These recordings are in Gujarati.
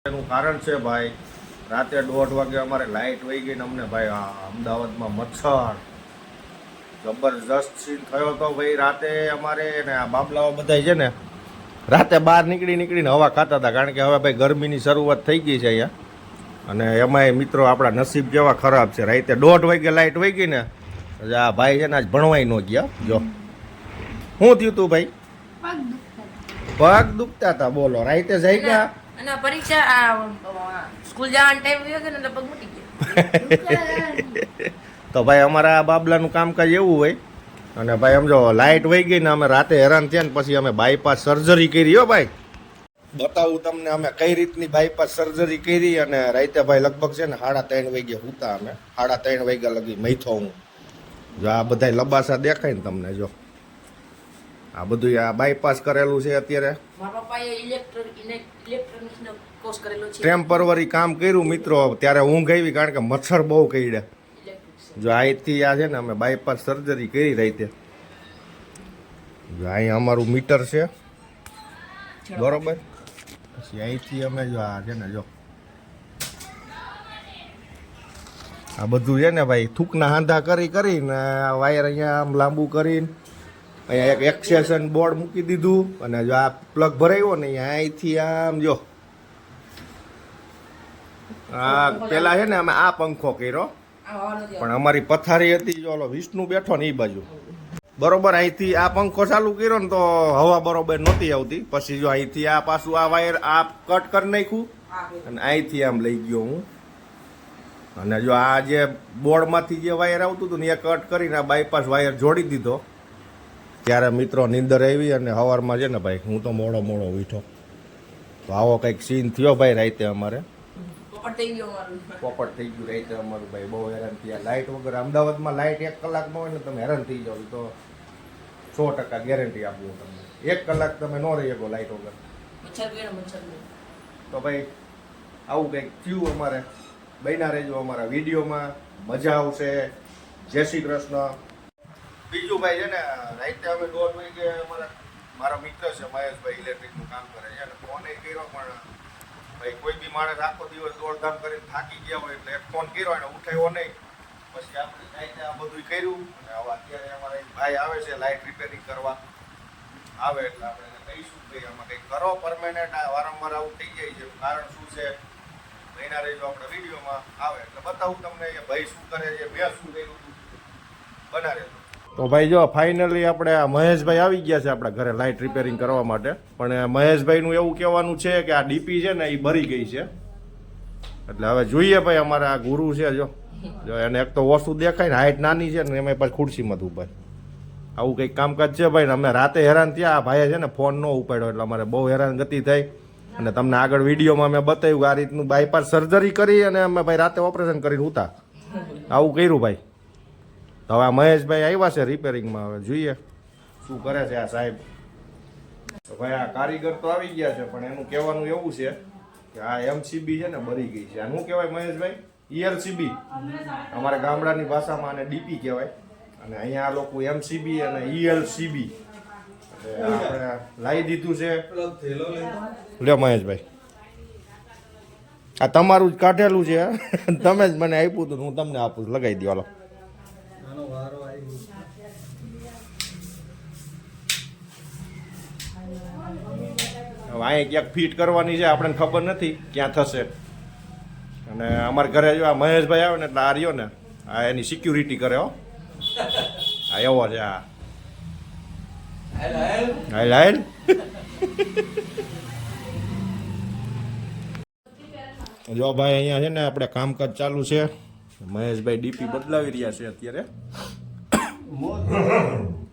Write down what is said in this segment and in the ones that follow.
એનું કારણ છે ભાઈ, રાતે 1:30 વાગે અમારે લાઇટ વહી ગઈ ને અમને ભાઈ અમદાવાદમાં મચ્છર જબરજસ્ત સીન થયો હતો ભાઈ. રાતે અમારે ને આ બાબલાઓ બધા છે ને રાતે બહાર નીકળીને હવા ખાતા હતા, કારણ કે હવે ભાઈ ગરમીની શરૂઆત થઈ ગઈ છે અહીંયા. અને એમાંય મિત્રો આપણા નસીબ કેવા ખરાબ છે, રાતે 1:30 વાગે લાઇટ વહી ગઈ ને આ ભાઈ છે ને આજ ભણવાય ન ગયા. જો શું થયું તું ભાઈ? પગ દુખતા હતા. બોલો, રાતે જઈ ગયા અને પરીક્ષા સ્કૂલ જવાનો ટાઈમ થયો છે ને એટલે પગ મૂકી ગયા. તો ભાઈ અમારા બાબલાનું કામકાજ એવું હોય. અને ભાઈ સમજો લાઇટ વહી ગઈ ને અમે રાતે હેરાન થયા ને પછી અમે બાયપાસ સર્જરી કરી. હો ભાઈ, બતાવું તમને અમે કઈ રીતની બાયપાસ સર્જરી કરી. અને રાતે ભાઈ લગભગ છે ને 3:30 વાગે હુતા અમે. 3:30 વાગ્યા લગી મૈથો હું. જો આ બધા લબાસા દેખાય ને તમને, જો આ બધું આ બાયપાસ કરેલું છે અત્યારે. મારા પપ્પાએ ઇલેક્ટ્રોનિક્સનો કોર્સ કરેલો છે. ટેમ્પરરી કામ કર્યું મિત્રો, ત્યારે ઊંઘ આવી કારણ કે મચ્છર બહુ કરડ્યા. જો અહીંથી આ છે ને અમે બાયપાસ સર્જરી કરી રાતે. જો અહીંયા અમારું મીટર છે બરોબર. પછી અહીંથી અમે જો આ છે ને જો આ બધું છે ને ભાઈ થૂકના હાંધા કરીને વાયર અહીંયા આમ લાંબુ કરીને અહીંયા એક એક્સટેન્શન બોર્ડ મૂકી દીધું. અને જો આ પ્લગ ભરાયો ને અહીંથી આમ જો આ પેલા છે ને અમે આ પંખો કર્યો, પણ અમારી પથારી હતી જો ઓલો વિષ્ણુ બેઠો ને એ બાજુ બરોબર. અહીંથી આ પંખો ચાલુ કર્યો ને તો હવા બરોબર નહોતી આવતી. પછી જો અહીંથી આ પાછું આ વાયર આ કટ કરી નાખ્યું અને અહીંથી આમ લઈ ગયો હું. અને જો આ જે બોર્ડમાંથી જે વાયર આવતું હતું ને એ કટ કરીને આ બાયપાસ વાયર જોડી દીધો. ત્યારે મિત્રો નીંદર આવી અને સવારમાં છે ને ભાઈ હું તો મોડો ઉઠ્યો. તો આવો કંઈક સીન થયો ભાઈ રાતે અમારે. પોપટ થઈ ગયું રાતે અમારું ભાઈ. બહુ હેરાન થયા. લાઇટ વગર અમદાવાદમાં લાઇટ 1 કલાક ન હોય ને તમે હેરાન થઈ જાવ. તો 100% ગેરંટી આપું તમને. 1 કલાક તમે ન રહી શકો લાઇટ વગર. તો ભાઈ આવું કંઈક થયું અમારે. બન્યા રહેજો અમારા વિડીયોમાં, મજા આવશે. જય શ્રી કૃષ્ણ. બીજું ભાઈ છે ને રાતે અમે 1:30 વાગે મારા મિત્ર છે મહેશભાઈ, ઇલેક્ટ્રિકનું કામ કરે છે. અને ફોન એ કર્યો, પણ ભાઈ કોઈ બી માણસ આખો દિવસ દોડધામ કરીને થાકી ગયા હોય એટલે એક ફોન કર્યો અને ઉઠાવ્યો નહીં. પછી આપણે રાતે આ બધું કર્યું. અને હવે અત્યારે અમારા એક ભાઈ આવે છે લાઇટ રિપેરિંગ કરવા. આવે એટલે આપણે એને કહીશું કે આમાં કંઈક કરો પરમેનન્ટ. આ વારંવાર આવું થઈ જાય છે, કારણ શું છે મહિના રહેજો આપણે વિડીયોમાં આવે એટલે બતાવું તમને કે ભાઈ શું કરે છે, મેં શું કર્યું બના રહેજો. તો ભાઈ જો ફાઇનલી આપણે આ મહેશભાઈ આવી ગયા છે આપણા ઘરે લાઇટ રિપેરિંગ કરવા માટે. પણ મહેશભાઈનું એવું કહેવાનું છે કે આ ડીપી છે ને એ બરી ગઈ છે. એટલે હવે જોઈએ ભાઈ, અમારા આ ગુરુ છે જો એને એક તો ઓછું દેખાય ને હાઈટ નાની છે ને એમાં પાછી ખુરશીમાં ઉભા. આવું કંઈક કામકાજ છે ભાઈ. અમે રાતે હેરાન થયા. આ ભાઈએ છે ને ફોન ન ઉપાડ્યો એટલે અમારે બહુ હેરાન ગતિ થઈ. અને તમને આગળ વિડીયોમાં મેં બતાવ્યું કે આ રીતનું બાયપાસ સર્જરી કરી અને અમે ભાઈ રાતે ઓપરેશન કરીને ઉતા આવું કર્યું ભાઈ. તો હવે આ મહેશભાઈ આવ્યા છે રિપેરિંગમાં. હવે જોઈએ શું કરે છે આ સાહેબ. તો ભાઈ આ કારીગર તો આવી ગયા છે, પણ એનું કહેવાનું એવું છે કે આ એમસીબી છે ને બરી ગઈ છે. આનું કહેવાય મહેશભાઈ ELCB. અમારા ગામડાની ભાષામાં આને ડીપી કહેવાય. અને અહીંયા આ લોકો એમસીબી અને ELCB આપણે લાવી દીધું છે. લ્યો મહેશભાઈ, આ તમારું જ કાઢેલું છે. તમે જ મને આપ્યું હતું, હું તમને આપું. લગાવી દો. હાલો. હવે અહીંયા ક્યાંક ફિટ કરવાની છે, આપણને ખબર નથી ક્યાં થશે. અને અમારા ઘરે જો આ મહેશભાઈ આવે ને એટલે આ રહ્યો ને આ એની સિક્યુરિટી કરે. હો આ એવો છે. આ હાલ જો ભાઈ અહીંયા છે ને આપણે કામકાજ ચાલુ છે. મહેશભાઈ ડીપી બદલાવી રહ્યા છે અત્યારે.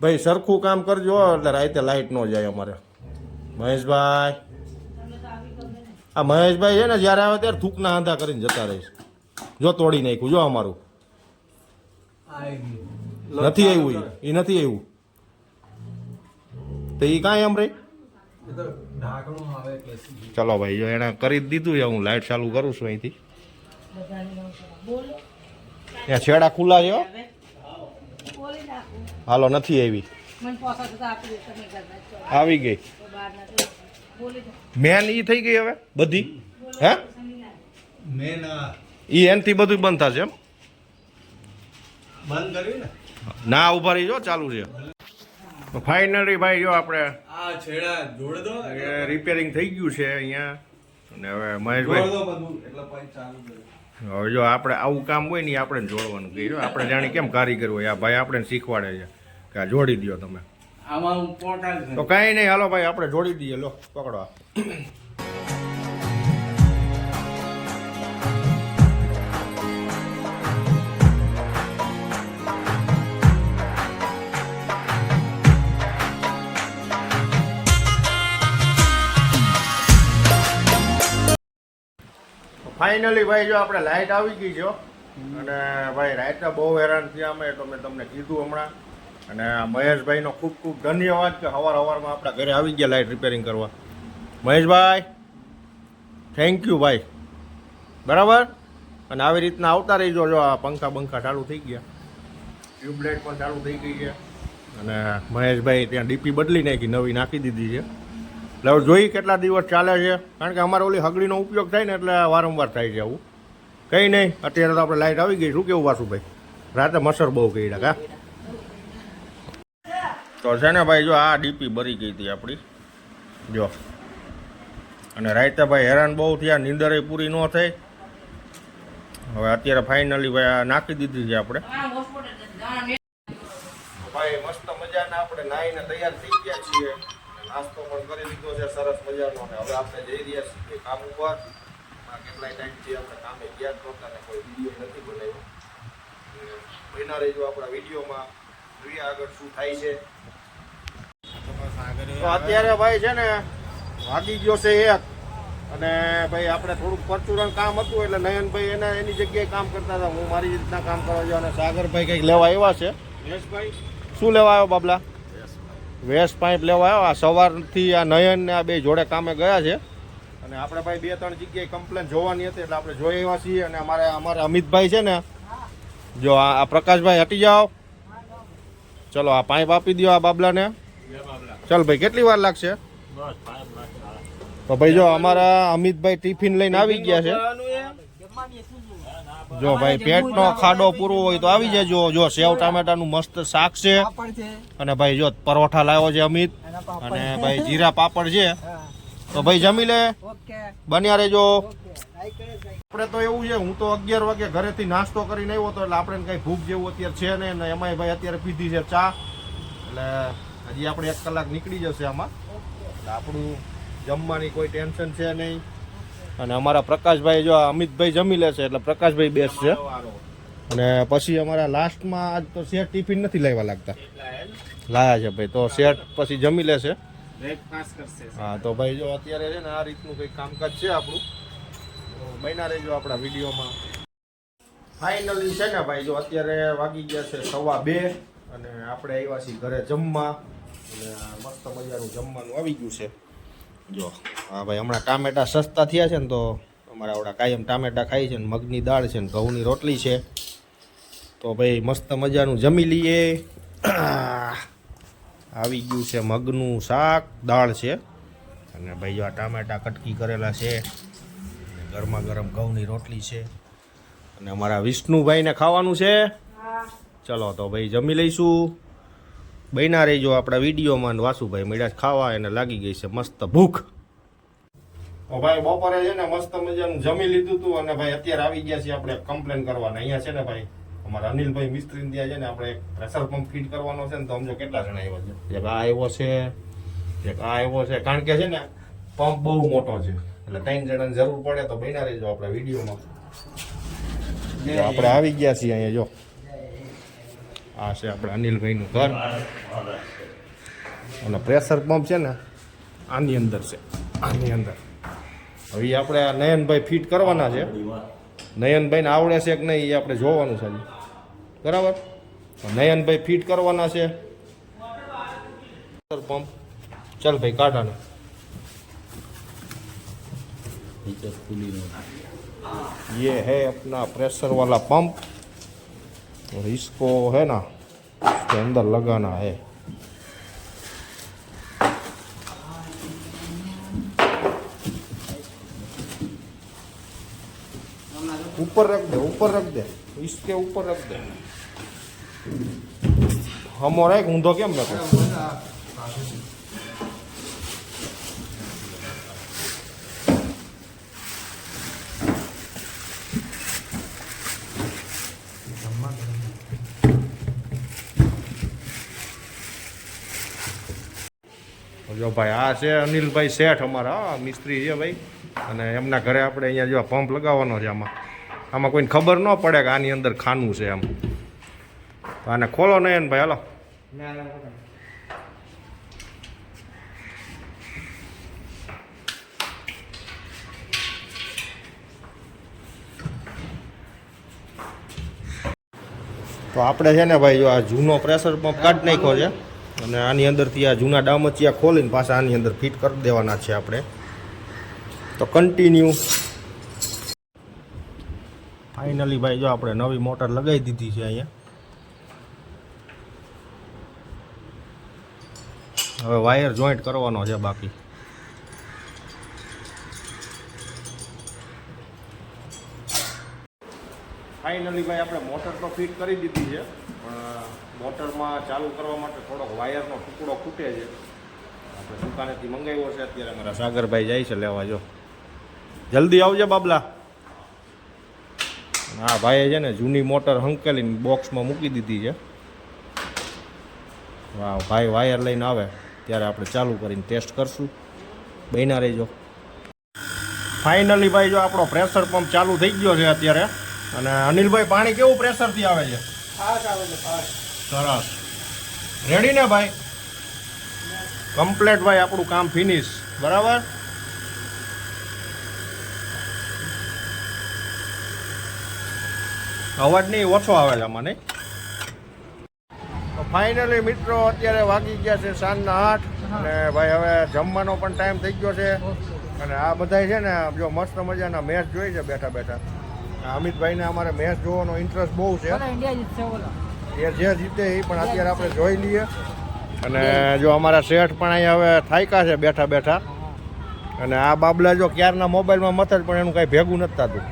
ભાઈ સરખું કામ કરજો એટલે રાતે લાઇટ ન જાય અમારે. મહેશભાઈ, આ મહેશભાઈ છે ને જ્યારે આવે ત્યારે થૂકના હાંધા કરીને જતા રહીશ. જો તોડી નાખ્યું જો અમારું. નથી આવ્યું, એ નથી આવ્યું તો એ કાંઈ એમ રહી. ચલો ભાઈ, જો એને કરી દીધું છે. હું લાઇટ ચાલુ કરું છું અહીંથી. ત્યાં છેડા ખુલ્લા છે. હાલો, નથી આવી. આવી ગઈ મેન ઈ થઈ ગઈ હવે બધી. હે મેન ઈ એનથી બધું બંધ થશે એમ બંધ કર્યું ને ના ઉભા રહી જો ચાલુ છે ફાઇનલી ભાઈ જો આપણે આ છેડા જોડ દો રિપેરિંગ થઈ ગયું છે અહીંયા અને હવે જોડ મહેશભાઈ દો બધું એટલે પછી ચાલુ કરે હવે જો આપણે આવું કામ હોય ને ઈ આપણે જોડવાનું કહીએ આપણે જાણી કેમ કારીગર હોય આ ભાઈ આપણે શીખવાડે છે કે આ જોડી દો તમે આમાં હું પોટા જ તો કાંઈ નહીં હાલો ભાઈ આપણે જોડી દઈએ લો પકડો ફાઇનલી ભાઈ જો આપણે લાઇટ આવી ગઈ છે અને ભાઈ રાતે બહુ હેરાન થયા અમે તો મેં તમને કીધું હમણાં અને મહેશભાઈનો ખૂબ ખૂબ ધન્યવાદ કે સવારમાં આપણા ઘરે આવી ગયા લાઇટ રિપેરિંગ કરવા મહેશભાઈ થેન્ક યુ ભાઈ બરાબર અને આવી રીતના આવતા રહીજો જો આ પંખા બંખા ચાલુ થઈ ગયા ટ્યુબલાઇટ પણ ચાલુ થઈ ગઈ છે અને મહેશભાઈ ત્યાં ડીપી બદલી નાખી નવી નાખી દીધી છે એટલે હવે જોઈ કેટલા દિવસ ચાલે છે કારણ કે અમારે ઓલી હગડીનો ઉપયોગ થાય ને એટલે વારંવાર થાય છે આવું કંઈ નહીં અત્યારે તો આપણે લાઇટ આવી ગઈ શું કેવું વાસુભાઈ રાતે મચ્છર બહુ કર્યા કા તો છે ને ભાઈ જો આ ડીપી બરી ગઈ હતી આપણી જો અને રાતે ભાઈ હેરાન બહુ થયા નીંદરે પૂરી ન થઈ હવે અત્યારે ફાઇનલી ભાઈ આ નાખી દીધી છે આપણે ભાઈ મસ્ત મજાના આપણે નાહીને તૈયાર થઈ ગયા છીએ નાસ્તો પણ કરી લીધો છે સરસ મજાનો અને હવે આપણે જઈ રહ્યા છીએ કામ ઉપર કેટલાય ટાઈમથી આપણે કામે ગયા નહોતા ને કોઈ વિડીયો નથી બનાવ્યો બના રહીજો આપણા વિડીયોમાં જોઈએ આગળ શું થાય છે તો અત્યારે ભાઈ છે ને વાગી ગયો છે એક અને ભાઈ આપણે થોડુંક પરચુરણ કામ હતું એટલે નયનભાઈ એની જગ્યાએ કામ કરતા હતા હું મારી રીતના કામ કરવા જાઉં અને સાગરભાઈ કંઈક લેવા આવ્યા છે યશભાઈ શું લેવા આવ્યો બાબલા વેસ્ટ પાઇપ લેવા આવ્યો આ સવારથી આ નયન ને આ બે જોડે કામે ગયા છે અને આપણે ભાઈ 2-3 જગ્યાએ કમ્પ્લેન જોવાની હતી એટલે આપણે જોઈ આવ્યા છીએ અને અમારે અમિતભાઈ છે ને જો આ પ્રકાશભાઈ હટી જાઓ ચલો આ પાઇપ આપી દો આ બાબલાને ચાલ ભાઈ કેટલી વાર લાગશે તો ભાઈ જો અમારા અમિતભાઈ ટિફિન લઈને આવી ગયા છે જો ભાઈ પેટનો ખાડો પૂરો હોય તો આવી જજો જો સેવ ટામેટાનું મસ્ત શાક છે અને ભાઈ જો પરોઠા લાવ્યો છે અમિત અને ભાઈ જીરા પાપડ છે તો ભાઈ જમી લે બન્યા રહેજો આપણે તો એવું છે હું તો 11 વાગે ઘરેથી નાસ્તો કરીને આવ્યો હતો એટલે આપણે કઈ ભૂખ જેવું અત્યારે છે નહીં ને એમાંય ભાઈ અત્યારે પીધી છે ચા એટલે હજી આપણે 1 કલાક નીકળી જશે આમાં એટલે આપણું જમવાની કોઈ ટેન્શન છે નહીં અને અમારા પ્રકાશભાઈ જો અમિતભાઈ જમી લેશે એટલે પ્રકાશભાઈ બેસશે અને પછી અમારા લાસ્ટમાં આજ તો શેઠ ટિફિન નથી લાવ્યા લાગતા લાયા છે ભાઈ તો શેઠ પછી જમી લેશે હા તો ભાઈ જો અત્યારે છે ને આ રીતનું કંઈક કામકાજ છે આપણું બન્યા રહેજો આપણા વિડીયોમાં ફાઇનલી છે ને ભાઈ જો અત્યારે વાગી ગયા છે 2:15 અને આપણે આવ્યા છીએ ઘરે જમવા અને મસ્ત મજાનું જમવાનું આવી ગયું છે જો હા ભાઈ હમણાં ટામેટા સસ્તા થયા છે ને તો અમારા આવડા કાયમ ટામેટા ખાઈ છે ને મગની દાળ છે ને ઘઉંની રોટલી છે તો ભાઈ મસ્ત મજાનું જમી લઈએ આવી ગયું છે મગનું શાક દાળ છે અને ભાઈ જો આ ટામેટા કટકી કરેલા છે અને ગરમા ગરમ ઘઉંની રોટલી છે અને અમારા વિષ્ણુભાઈને ખાવાનું છે ચલો તો ભાઈ જમી લઈશું બન્યા રહેજો આપણા વિડીયોમાં વાસુભાઈ મળ્યા ખાવા એને લાગી ગઈ છે મસ્ત ભૂખ તો ભાઈ બપોરે છે ને મસ્ત મજાનું જમી લીધું હતું અને ભાઈ અત્યારે આવી ગયા છીએ આપણે કમ્પ્લેન કરવાના અહીંયા છે ને ભાઈ અમારા અનિલભાઈ મિસ્ત્રી ત્યાં છે ને આપણે એક પ્રેશર પંપ ફિટ કરવાનો છે ને તો સમજો કેટલા જણા આવ્યા છે એક આ આવ્યો છે એક આ આવ્યો છે કારણ કે છે ને પંપ બહુ મોટો છે એટલે 3 જણાની જરૂર પડે તો બન્યા રહેજો આપણા વિડીયોમાં આપણે આવી ગયા છીએ અહીંયા જો આ છે આપણે અનિલભાઈનું ઘર અને પ્રેશર પંપ છે ને આની અંદર છે આની અંદર હવે આપણે આ નયનભાઈ ફિટ કરવાના છે નયનભાઈને આવડે છે કે નહીં એ આપણે જોવાનું છે બરાબર નયનભાઈ ફિટ કરવાના છે પંપ ચાલ ભાઈ કાઢાને ये है अपना प्रेशर वाला पंप और इसको है ना इसके अंदर लगाना है ऊपर रख दे इसके ऊपर रख दे हम और एक ऊंधो केम रखो જો ભાઈ આ છે અનિલભાઈ શેઠ અમારા મિસ્ત્રી છે ભાઈ અને એમના ઘરે આપણે અહીંયા જો પંપ લગાવવાનો છે આમાં કોઈને ખબર ન પડે કે આની અંદર ખાનું છે એમ તો આને ખોલો નહીં ભાઈ હાલો તો આપણે છે ને ભાઈ જો આ જૂનો પ્રેશર પંપ કાઢી નાખ્યો છે અને આની અંદરથી આ જૂના ડામચિયા ખોલીને પાછા આની અંદર ફિટ કરી દેવાના છે આપણે તો કન્ટિન્યુ ફાઇનલી ભાઈ જો આપણે નવી મોટર લગાવી દીધી છે અહીંયા હવે વાયર જોઈન્ટ કરવાનો છે બાકી ફાઇનલી ભાઈ આપણે મોટર તો ફિટ કરી દીધી છે પણ મોટરમાં ચાલુ કરવા માટે થોડોક વાયરનો ટુકડો ખૂટે છે આપણે દુકાનેથી મંગાવ્યો છે અત્યારે અમારા સાગરભાઈ જાય છે લેવા જો જલ્દી આવજો બાબલા હા ભાઈએ છે ને જૂની મોટર હંકેલીને બોક્સમાં મૂકી દીધી છે વાહ ભાઈ વાયર લઈને આવે ત્યારે આપણે ચાલુ કરીને ટેસ્ટ કરશું બન્યા રહેજો ફાઇનલી ભાઈ જો આપણો પ્રેશર પંપ ચાલુ થઈ ગયો છે અત્યારે અને અનિલભાઈ પાણી કેવું પ્રેશરથી આવે છે સરસ રેડી ને ભાઈ કમ્પ્લેટ ભાઈ આપણું કામ ફિનિશ બરાબર અવાજ નહીં ઓછો આવે છે આમાં નહીં તો ફાઇનલી મિત્રો અત્યારે વાગી ગયા છે સાંજના 8 અને ભાઈ હવે જમવાનો પણ ટાઈમ થઈ ગયો છે અને આ બધા છે ને જો મસ્ત મજાના મેચ જોઈ છે બેઠા બેઠા અમિતભાઈને અમારે મેચ જોવાનો ઇન્ટરેસ્ટ બહુ છે એ જે જીતે એ પણ અત્યારે આપણે જોઈ લઈએ અને જો અમારા શેઠ પણ અહીંયા હવે થાક્યા છે બેઠા બેઠા અને આ બાબલા જો ક્યારના મોબાઈલમાં મથે પણ એનું કાંઈ ભેગું નથી થતું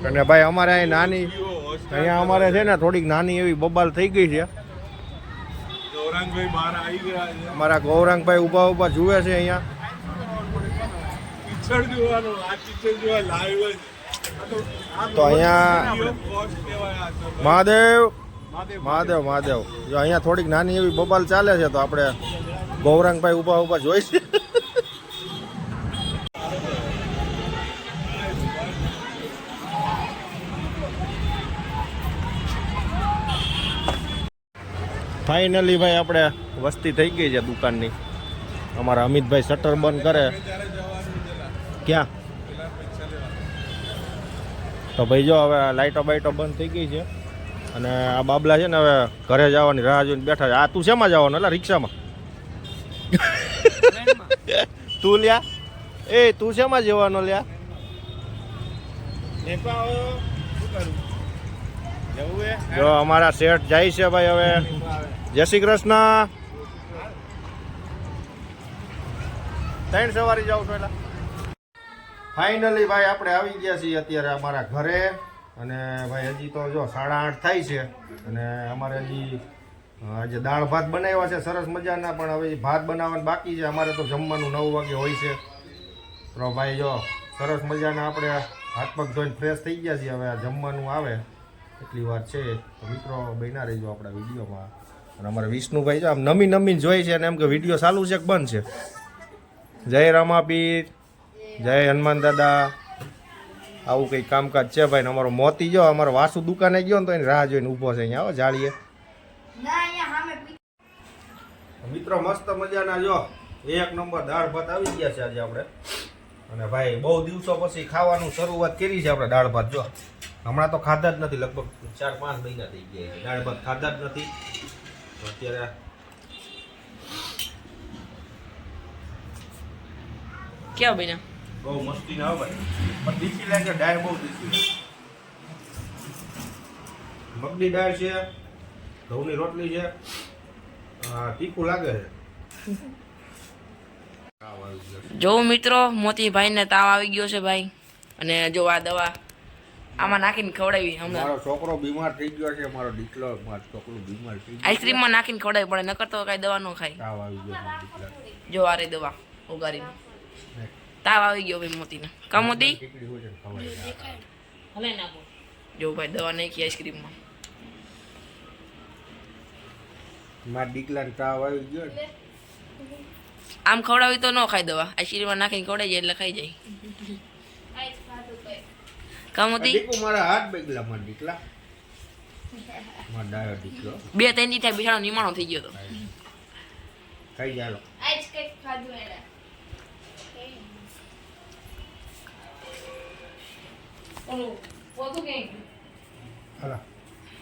અને ભાઈ અમારે અહીં નાની અહીંયા અમારે છે ને થોડીક નાની એવી બબાલ થઈ ગઈ છે અમારા ગૌરાંગભાઈ ઊભા ઊભા જુએ છે અહીંયા તો અહીંયા મહાદેવ મહાદેવ મહાદેવ જો અહીંયા થોડીક નાની એવી બબાલ ચાલે છે તો આપણે ગૌરાંગભાઈ ઊભા ઊભા જોઈશે ફાઇનલી ભાઈ આપણે વસ્તી થઈ ગઈ છે દુકાનની અમારા અમિતભાઈ શટર બંધ કરે ક્યાં તો ભાઈ જો હવે લાઇટો બાઇટો બંધ થઈ ગઈ છે અને આ બાબલા છે ને હવે ઘરે જવાની રાહ જોઈને બેઠા છે આ તું શેમાં જવાનો એટલે રિક્ષામાં તું લ્યા એ તું શેમાં જવાનો લ્યા જો અમારા શેઠ જાય છે ભાઈ હવે જય શ્રી કૃષ્ણ 3 સવારી જાઉં છું એટલે ફાઇનલી ભાઈ આપણે આવી ગયા છીએ અત્યારે અમારા ઘરે અને ભાઈ હજી તો જો 8:30 થાય છે અને અમારે હજી આજે દાળ ભાત બનાવ્યા છે સરસ મજાના પણ હવે ભાત બનાવવાનું બાકી છે અમારે તો જમવાનું 9 વાગે હોય છે તો ભાઈ જો સરસ મજાના આપણે હાથ પગ ધોઈને ફ્રેશ થઈ ગયા છીએ હવે આ જમવાનું આવે એટલી વાર છે તો મિત્રો બન્યા રહીજો આપણા વિડીયોમાં અને અમારા વિષ્ણુભાઈ જો આમ નમી જોઈ છે અને એમ કે વિડીયો ચાલુ છે કે બંધ છે જય રામાપીર જય હનુમાન દાદા આવું કંઈક કામકાજ છે ભાઈ અમારો મોતી જો અમારો વાસુ દુકાને ગયો ને તો એની રાહ જોઈને ઊભો છે અહીંયા આવો જાળીએ મિત્રો મસ્ત મજાના જો 1 નંબર દાળ ભાત આવી ગયા છે આજે આપણે અને ભાઈ બહુ દિવસો પછી ખાવાનું શરૂઆત કરી છે આપણે દાળ ભાત જો હમણાં તો ખાધા જ નથી લગભગ 4-5 મહિના થઈ ગયા દાળ ભાત ખાધા જ નથી તો અત્યારે ક્યાં બન્યા બહુ મસ્તી ના આવે પણ દીખી લાગે દાળ બહુ દીખી મગની દાળ છે ઘઉંની રોટલી છે તીખું લાગે છે જો મિત્રો મોતીભાઈને તાવ આવી ગયો છે ભાઈ અને જો આ દવા આમાં નાખીને ખવડાવી હમણાં મારો છોકરો બીમાર થઈ ગયો છે, મારો દીકરો મારો છોકરો બીમાર થઈ ગયો. આઈસ્ક્રીમમાં નાખીને ખવડાવી પડે નકર તો કાંઈ દવા ન ખાય. તાવ આવી ગયો મારા દીકરાને. જો આ રે દવા ઉગારીને તાવ આવી ગયો ભાઈ મોતીને. કા મોતી ટીકડી હોય છે ને ખવાય. હલે નાખો. જો ભાઈ દવા નાખી આઈસ્ક્રીમમાં. મારા દીકરાને તાવ આવી ગયો ને. આમ ખવડાવી તો ન ખાય દવા, આઈસ્ક્રીમમાં નાખીને ખવડાવી જાય એટલે ખાઈ જાય. કા મોતી દીકુ મારા હાથ બેગલા મારા દીકલા. મારો ડાયો દીકરો 2-3 દી થાય બિચારો નિમાણો થઈ ગયો તો. ખાઈ જાય. આજ કંઈક ખાધું એને. ઓલું પોતું કે હાલા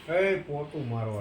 એ પોતું મારવા